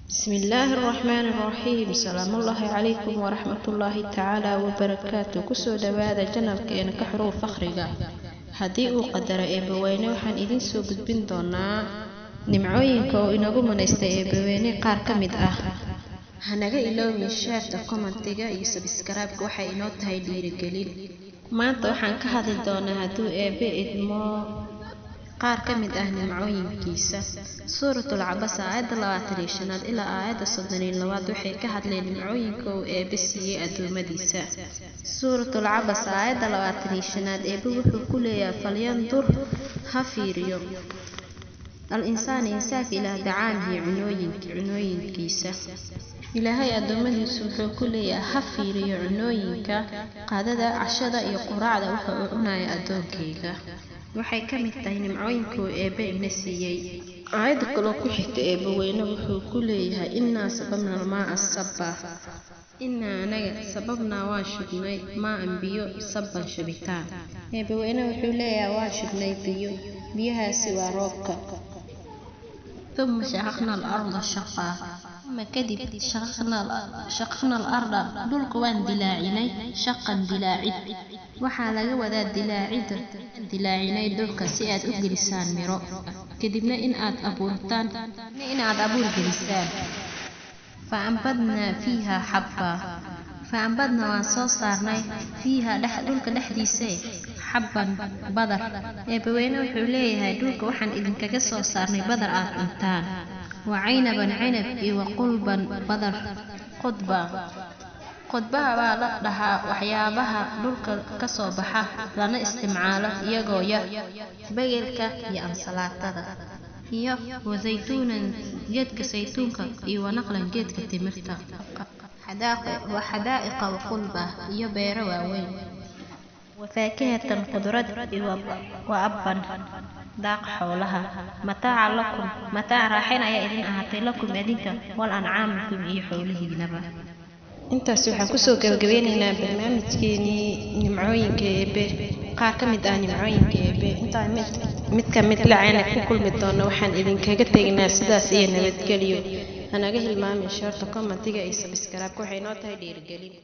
بسم الله الرحمن الرحيم. سلام الله عليكم ورحمة الله تعالى وبركاته. كسو دوادا جنبك إن كحرو فخرجا هدي قدر إبويني وحن إذن سو قدبين دونا نمعوينكو إنغو منيستا إبويني قار كمد هنغا إلو من شارتا كومنتيغا يسبسكرابك وحا إنو تهي ديري قليل maanta waxaan ka hadli doonaa hadduu eebe idmo qaar ka mid ah nimcooyinkiisa. suuratul cabasa aayadda 25 ilaa aayadda 32 waxay ka hadleen nimcooyinka uu eebe siiyey adoomadiisa. suuratul cabasa aayadda 25 eebe wuxuu ku leeyahay falyandur ha fiiriyo al-insaan insaanka ilaa dacaamihi cunooyinkiisa. ilaahay adoomadiisu wuxuu ku leeyahay ha fiiriyo cunooyinka qadada cashada iyo quraacda waxa uu cunayo adoonkeyga. waxay ka mid tahay nimcooyinka uu eebe ina siiyey. aayadda kaloo ku xigta eebe weyne wuxuu ku leeyahay innaa sababna almaa sabba innaa anaga sababnaa waa shubnay maa-an biyo sabban shubitaan. eebe weyne wuxuu leeyahay waa shubnay biyahaasi waa roobka. ثم شققنا الأرض شقا ثم كذب شققنا الأرض دولك وان دلاعيني شقا دلاعي وحالا وذا دلاعيني دولك سيئات أجلسان مرو كذبنا إن أبور جلسان فأنبضنا فيها حبا فأنبضنا وانصوصارنا فيها دولك دحديسي حبا بدر eebaweyne wuxuu leeyahay dhulka waxaan idinkaga soo saarnay badar aad cuntaan وعينبا عنب وقلبا بدر qodbaha baa la dhahaa waxyaabaha dhulka ka soo baxa lana isticmaalo iyagoo yar bagelka iyo ansalaatada iyo wazaytuunan geedka saytuunka iyo wanaqlan geedka timirta xadaa'iqa waqulba iyo beero waaweyn وفاكهة خضرات وأبا داق حولها متاع راحين يا إذن أهاتي لكم أدينك والأنعامكم إي حوله جنبا. intaas waxaan kusoo gabagabaynaynaa barnaamijkeenii nimcooyinka eebe qaar ka mid ah nimcooyinka eebe intaa mid ka mid lacayna ku kulmi doono waxaan idinkaga tegnaa sidaas iyo nabadgelyo. hanaga hilmaamin shaarta commentiga iyo subscribe waxay noo tahay dhiirigelin.